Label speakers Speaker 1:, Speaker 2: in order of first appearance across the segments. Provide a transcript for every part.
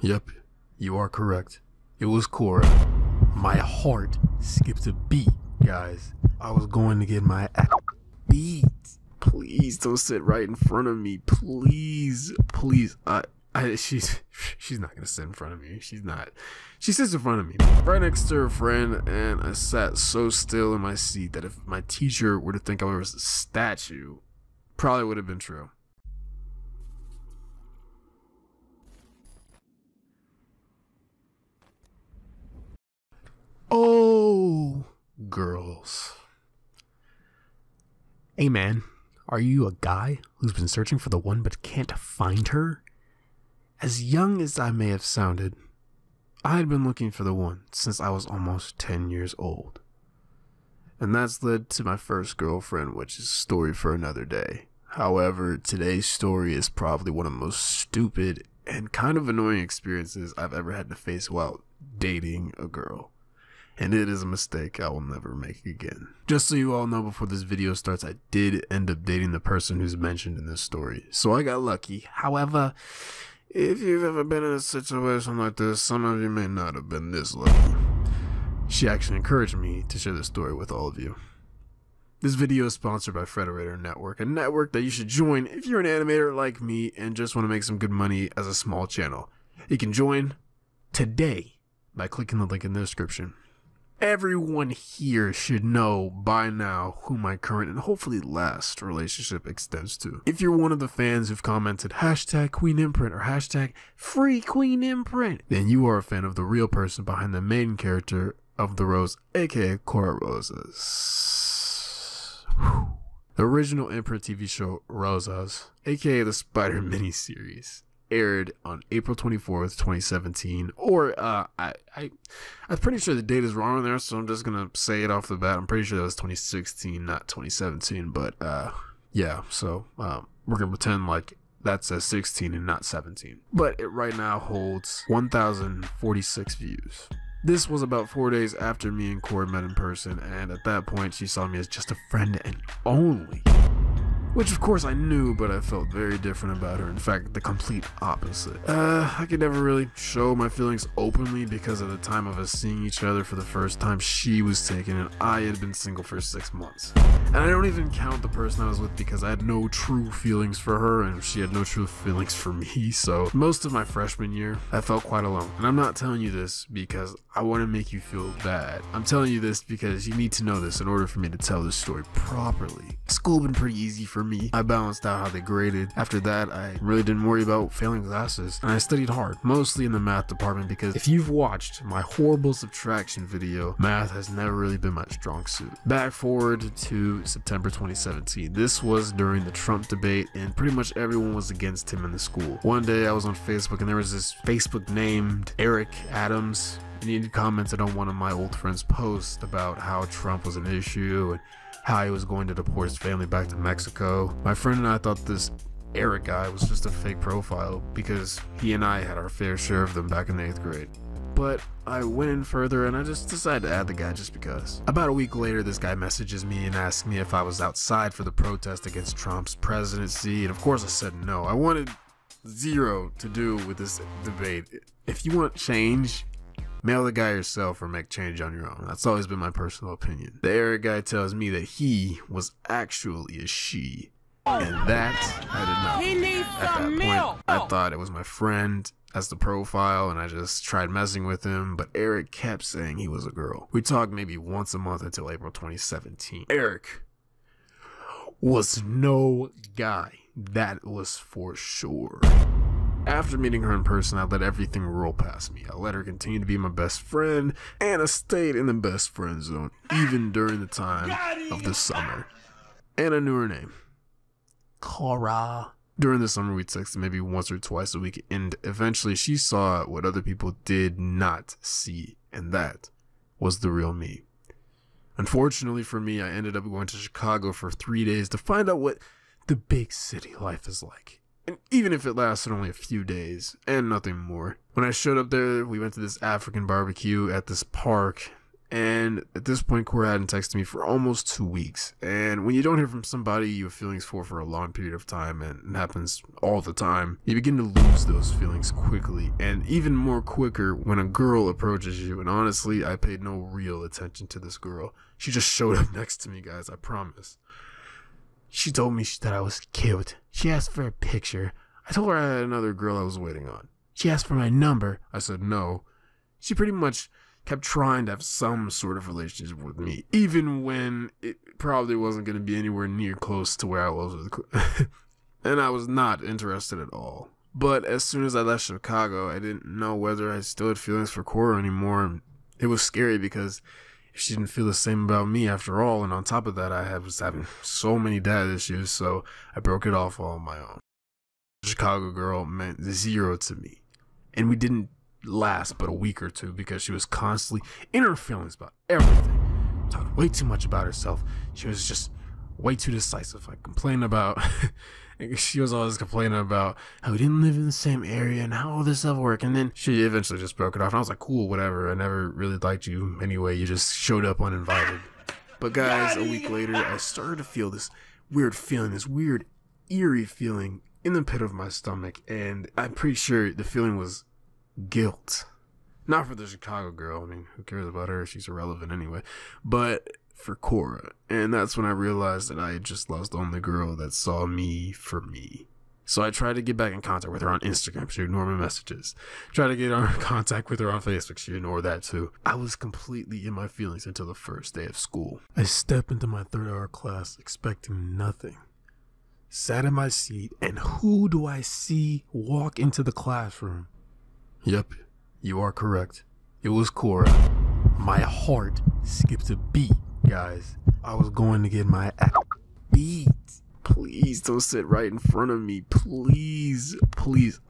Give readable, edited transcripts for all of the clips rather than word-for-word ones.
Speaker 1: Yep, you are correct. It was Cora. My heart skipped a beat, guys. I was going to get my beat. Please don't sit right in front of me. Please. She's not gonna sit in front of me. She's not. She sits in front of me, right next to her friend, and I sat so still in my seat that if my teacher were to think I was a statue, probably would have been true. Oh, girls. Hey man, are you a guy who's been searching for the one but can't find her? As young as I may have sounded, I had been looking for the one since I was almost 10 years old. And that's led to my first girlfriend, which is a story for another day. However, today's story is probably one of the most stupid and kind of annoying experiences I've ever had to face while dating a girl. And it is a mistake I will never make again. Just so you all know, before this video starts, I did end up dating the person who's mentioned in this story. So I got lucky. However, if you've ever been in a situation like this, some of you may not have been this lucky. She actually encouraged me to share this story with all of you. This video is sponsored by Frederator Network, a network that you should join if you're an animator like me and just want to make some good money as a small channel. You can join today by clicking the link in the description. Everyone here should know by now who my current and hopefully last relationship extends to. If you're one of the fans who've commented hashtag Queen Imprint or hashtag Free Queen Imprint, then you are a fan of the real person behind the main character of The Rose, aka Cora Rosas. The original Imprint TV show Rosas, aka the Spider miniseries, aired on April 24th, 2017, or I'm pretty sure the date is wrong there, so I'm just gonna say it off the bat. I'm pretty sure that was 2016, not 2017, but yeah, so we're gonna pretend like that says 16 and not 17. But it right now holds 1,046 views. This was about 4 days after me and Cora met in person, and at that point she saw me as just a friend and only. Which of course I knew, but I felt very different about her. In fact, the complete opposite. I could never really show my feelings openly because at the time of us seeing each other for the first time, she was taken and I had been single for 6 months. And I don't even count the person I was with because I had no true feelings for her and she had no true feelings for me. So most of my freshman year, I felt quite alone. And I'm not telling you this because I want to make you feel bad. I'm telling you this because you need to know this in order for me to tell this story properly. School had been pretty easy for me. I balanced out how they graded. After that, I really didn't worry about failing classes, and I studied hard, mostly in the math department, because if you've watched my horrible subtraction video, math has never really been my strong suit. Back forward to September 2017. This was during the Trump debate, and pretty much everyone was against him in the school. One day I was on Facebook, and there was this Facebook named Eric Adams, and he commented on one of my old friends' posts about how Trump was an issue and how he was going to deport his family back to Mexico. My friend and I thought this Eric guy was just a fake profile because he and I had our fair share of them back in 8th grade. But I went in further and I just decided to add the guy just because. About a week later, this guy messages me and asks me if I was outside for the protest against Trump's presidency, and of course I said no. I wanted zero to do with this debate. If you want change, mail the guy yourself or make change on your own. That's always been my personal opinion. The Eric guy tells me that he was actually a she. And that I did not.
Speaker 2: He needs some milk.
Speaker 1: I thought it was my friend as the profile and I just tried messing with him, but Eric kept saying he was a girl. We talked maybe once a month until April 2017. Eric was no guy. That was for sure. After meeting her in person, I let everything roll past me. I let her continue to be my best friend, and I stayed in the best friend zone, even during the time of the summer. And I knew her name. Cora. During the summer, we texted maybe once or twice a week, and eventually she saw what other people did not see, and that was the real me. Unfortunately for me, I ended up going to Chicago for 3 days to find out what the big city life is like. And even if it lasted only a few days and nothing more. When I showed up there, we went to this African barbecue at this park And at this point, Cora hadn't texted me for almost 2 weeks. And when you don't hear from somebody you have feelings for a long period of time, and it happens all the time, you begin to lose those feelings quickly, and even more quicker when a girl approaches you. And honestly, I paid no real attention to this girl. She just showed up next to me, guys, I promise. She told me that I was cute. She asked for a picture. I told her I had another girl I was waiting on. She asked for my number. I said no. She pretty much kept trying to have some sort of relationship with me, even when it probably wasn't going to be anywhere near close to where I was with and I was not interested at all. But as soon as I left Chicago, I didn't know whether I still had feelings for Cora anymore. And it was scary because she didn't feel the same about me after all, and on top of that, I was having so many dad issues, so I broke it off all on my own. The Chicago girl meant zero to me, and we didn't last but a week or two because she was constantly in her feelings about everything. Talked way too much about herself. She was just way too decisive. Like complaining about she was always complaining about how we didn't live in the same area and how all this stuff worked. And then she eventually just broke it off, and I was like, cool, whatever. I never really liked you anyway. You just showed up uninvited. But guys, a week later, I started to feel this weird feeling, this weird eerie feeling in the pit of my stomach, and I'm pretty sure the feeling was guilt. Not for the Chicago girl. I mean, who cares about her? She's irrelevant anyway. But for Cora. And that's when I realized that I had just lost the only girl that saw me for me. So I tried to get back in contact with her on Instagram. She ignored my messages. Tried to get in contact with her on Facebook. She ignored that too. I was completely in my feelings until the first day of school. I stepped into my third-hour class expecting nothing. Sat in my seat, and who do I see walk into the classroom? Yep, you are correct. It was Cora. My heart skipped a beat, guys. I was going to get my ass beat. Please don't sit right in front of me. Please, please.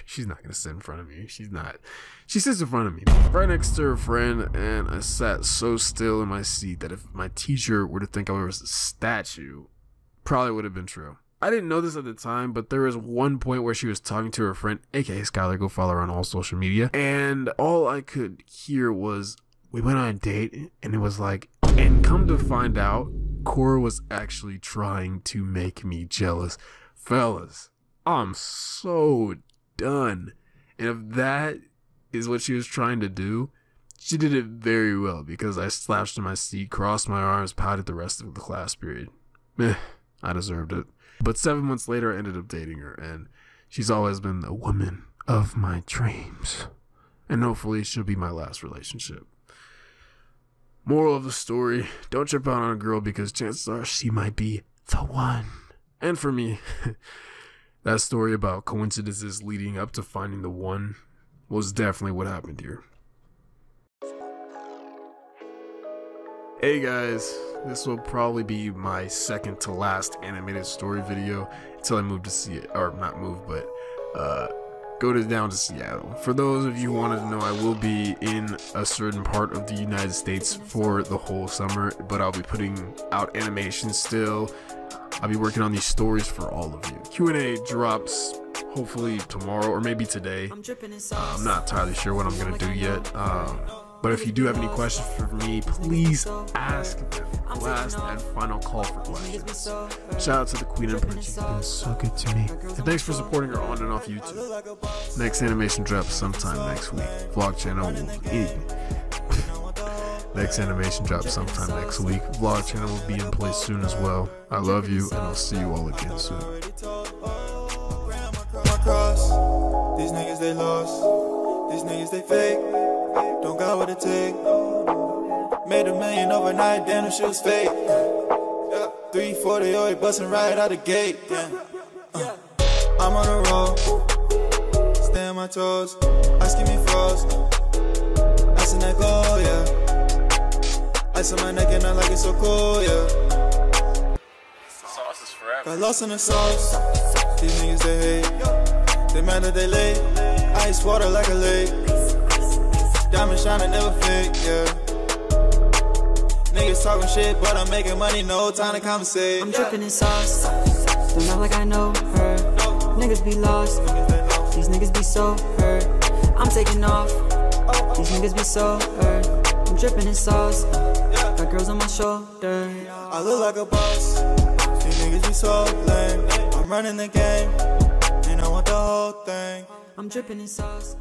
Speaker 1: She's not gonna sit in front of me. She's not. She sits in front of me, right next to her friend, and I sat so still in my seat that if my teacher were to think I was a statue, probably would have been true. I didn't know this at the time, but there was one point where she was talking to her friend, aka Skylar. Go follow her on all social media. And all I could hear was, we went on a date, and it was like, and come to find out, Cora was actually trying to make me jealous. Fellas, I'm so done. And if that is what she was trying to do, she did it very well, because I slouched in my seat, crossed my arms, pouted the rest of the class period. I deserved it. But 7 months later, I ended up dating her, and she's always been the woman of my dreams. And hopefully she'll be my last relationship. Moral of the story, don't jump out on a girl because chances are she might be the one. And for me, that story about coincidences leading up to finding the one was definitely what happened here. Hey guys, this will probably be my second to last animated story video until I move to Seattle, or not move, but go down to Seattle. For those of you who wanted to know, I will be in a certain part of the United States for the whole summer, but I'll be putting out animations still. I'll be working on these stories for all of you. Q&A drops hopefully tomorrow or maybe today. I'm not entirely sure what I'm gonna do yet. But if you do have any questions for me, please ask them. Last and final call for questions. Shout out to the Queen Emperor. She's been so good to me. And thanks for supporting her on and off YouTube. Next animation drops sometime next week. Vlog channel will be next animation drops sometime next week. Vlog channel will be in place soon as well. I love you, and I'll see you all again soon.
Speaker 2: These niggas they lost. These niggas they fake. Don't got what it take. Made $1 million overnight, damn the shit was fake. 340 bustin' right out the gate. I'm on the road, stay on my toes. Ice give me frost. Ice in that glow, yeah. Ice on my neck and I like it so cool, yeah.
Speaker 1: Sauce is forever.
Speaker 2: Got lost in the sauce. These niggas they hate. They mad that they late. Ice water like a lake. Diamond shining, never fake, yeah. Niggas talking shit, but I'm making money, no time to conversate.
Speaker 3: I'm dripping in sauce, don't act like I know her. Niggas be lost, these niggas be so hurt. I'm taking off, These niggas be so hurt. I'm dripping in sauce. Got girls on my shoulder.
Speaker 2: I look like a boss. These niggas be so lame. I'm running the game, and I want the whole thing.
Speaker 3: I'm dripping in sauce.